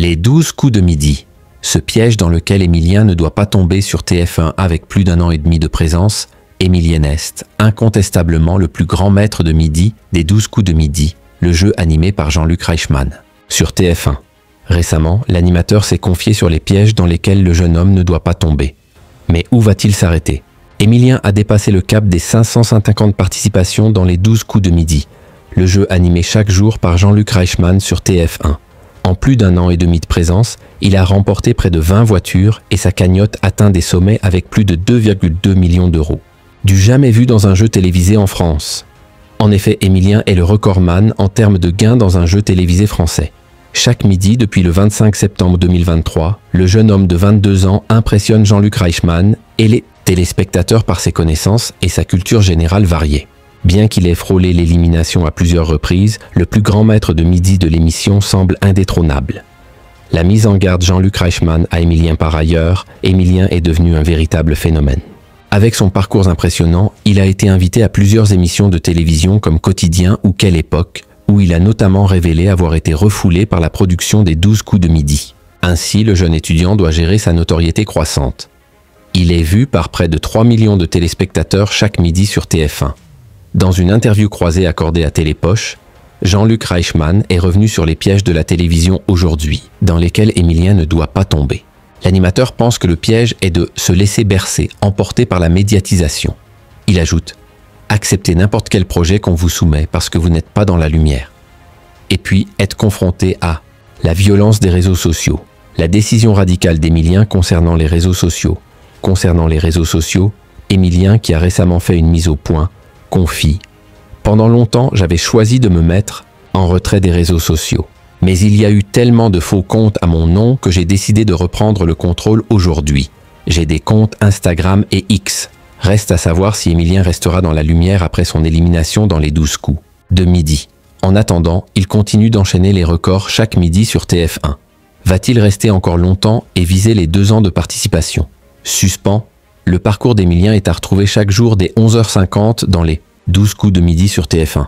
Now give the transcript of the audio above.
Les 12 coups de midi. Ce piège dans lequel Émilien ne doit pas tomber sur TF1 avec plus d'1 an et demi de présence, Émilien Est, incontestablement le plus grand maître de midi des 12 coups de midi, le jeu animé par Jean-Luc Reichmann. Sur TF1. Récemment, l'animateur s'est confié sur les pièges dans lesquels le jeune homme ne doit pas tomber. Mais où va-t-il s'arrêter? Émilien a dépassé le cap des 550 participations dans les 12 coups de midi, le jeu animé chaque jour par Jean-Luc Reichmann sur TF1. En plus d'1 an et demi de présence, il a remporté près de 20 voitures et sa cagnotte atteint des sommets avec plus de 2,2 millions d'euros. Du jamais vu dans un jeu télévisé en France. En effet, Émilien est le recordman en termes de gains dans un jeu télévisé français. Chaque midi, depuis le 25 septembre 2023, le jeune homme de 22 ans impressionne Jean-Luc Reichmann et les téléspectateurs par ses connaissances et sa culture générale variée. Bien qu'il ait frôlé l'élimination à plusieurs reprises, le plus grand maître de midi de l'émission semble indétrônable. La mise en garde Jean-Luc Reichmann à Émilien par ailleurs, Émilien est devenu un véritable phénomène. Avec son parcours impressionnant, il a été invité à plusieurs émissions de télévision comme Quotidien ou Quelle époque, où il a notamment révélé avoir été refoulé par la production des 12 coups de midi. Ainsi, le jeune étudiant doit gérer sa notoriété croissante. Il est vu par près de 3 millions de téléspectateurs chaque midi sur TF1. Dans une interview croisée accordée à Télépoche, Jean-Luc Reichmann est revenu sur les pièges de la télévision aujourd'hui, dans lesquels Émilien ne doit pas tomber. L'animateur pense que le piège est de se laisser bercer, emporté par la médiatisation. Il ajoute « Acceptez n'importe quel projet qu'on vous soumet parce que vous n'êtes pas dans la lumière. » Et puis être confronté à la violence des réseaux sociaux, la décision radicale d'Émilien concernant les réseaux sociaux. Concernant les réseaux sociaux, Émilien, qui a récemment fait une mise au point, confie « Pendant longtemps, j'avais choisi de me mettre en retrait des réseaux sociaux. Mais il y a eu tellement de faux comptes à mon nom que j'ai décidé de reprendre le contrôle aujourd'hui. J'ai des comptes Instagram et X. Reste à savoir si Émilien restera dans la lumière après son élimination dans les 12 coups de midi. En attendant, il continue d'enchaîner les records chaque midi sur TF1. Va-t-il rester encore longtemps et viser les 2 ans de participation? Suspens. Le parcours d'Émilien est à retrouver chaque jour dès 11h50 dans les 12 coups de midi sur TF1.